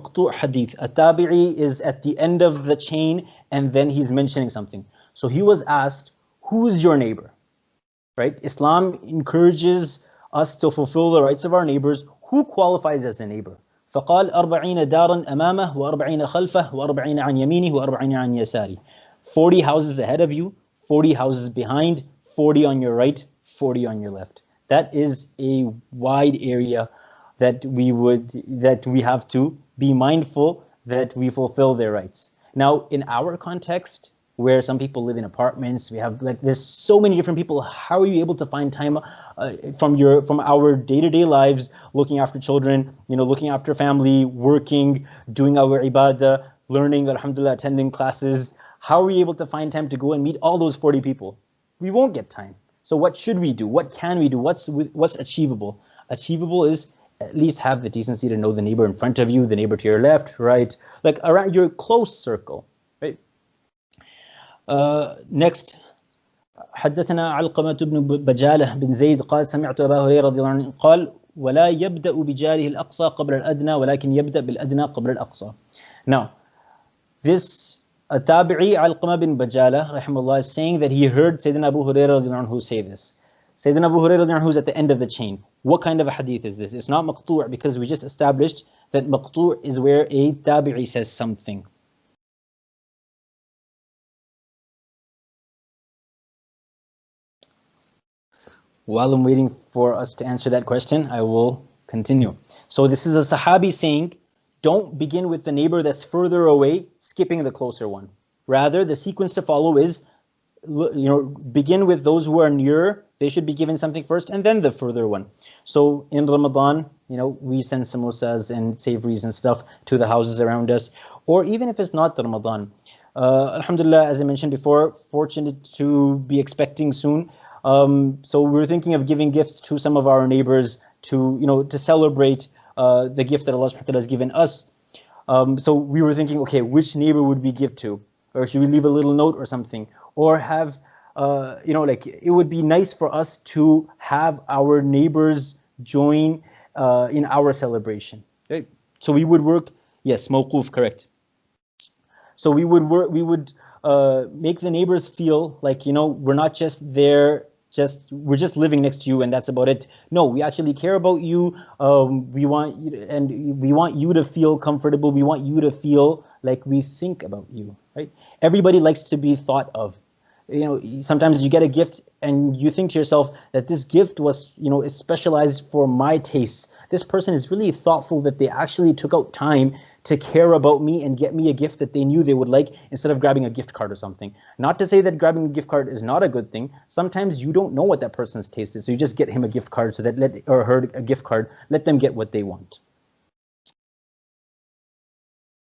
maqtu' hadith. A tabi'i is at the end of the chain and then he's mentioning something. So he was asked, who is your neighbor? Right? Islam encourages us to fulfill the rights of our neighbors. Who qualifies as a neighbor? فقال 40 دارا أمامه و40 خلفه و40 عن يمينه و40 عن يساره. 40 houses ahead of you, 40 houses behind, 40 on your right, 40 on your left. That is a wide area that we have to be mindful that we fulfill their rights. Now, in our context, where some people live in apartments, we have there's so many different people. How are you able to find time from our day-to-day lives, looking after children, looking after family, working, doing our ibadah, learning, alhamdulillah, attending classes? How are we able to find time to go and meet all those 40 people? We won't get time. So what should we do? What can we do? What's achievable? Achievable is at least have the decency to know the neighbor in front of you, the neighbor to your left, right, like around your close circle, right? Next, حدثنا علقمة بن بجالة بن زيد قال سمعت أبا هريرة رضي الله عنه قال ولا يبدأ بجاره الأقصى قبل الأدنى ولكن يبدأ بالأدنى قبل الأقصى. Now, this Tabi'i Alqamah bin Bajala rahimahullah is saying that he heard Sayyidina Abu Hurairah radiallahu anhu say this. Sayyidina Abu Hurairah radiallahu anhu is at the end of the chain. What kind of a hadith is this? It's not maqtu' because we just established that maqtu' is where a Tabi'i says something. While I'm waiting for us to answer that question, I will continue. So this is a Sahabi saying, don't begin with the neighbor that's further away, skipping the closer one. Rather, the sequence to follow is, begin with those who are nearer. They should be given something first, and then the further one. So in Ramadan, we send samosas and savories and stuff to the houses around us. Or even if it's not Ramadan. Alhamdulillah, as I mentioned before, fortunate to be expecting soon. So we're thinking of giving gifts to some of our neighbors to celebrate the gift that Allah subhanahu wa ta'ala has given us. So we were thinking, okay, which neighbor would we give to? Or should we leave a little note or something? Or have, it would be nice for us to have our neighbors join in our celebration. Right? So we would work, yes, mawquf, correct. So we would make the neighbors feel like, we're not just there, we're just living next to you and that's about it. No, we actually care about you. We want you to feel comfortable. We want you to feel like we think about you, right? Everybody likes to be thought of. Sometimes you get a gift and you think to yourself that this gift was, is specialized for my tastes. This person is really thoughtful that they actually took out time to care about me and get me a gift that they knew they would like instead of grabbing a gift card or something. Not to say that grabbing a gift card is not a good thing. Sometimes you don't know what that person's taste is, so you just get him a gift card or her a gift card. Let them get what they want.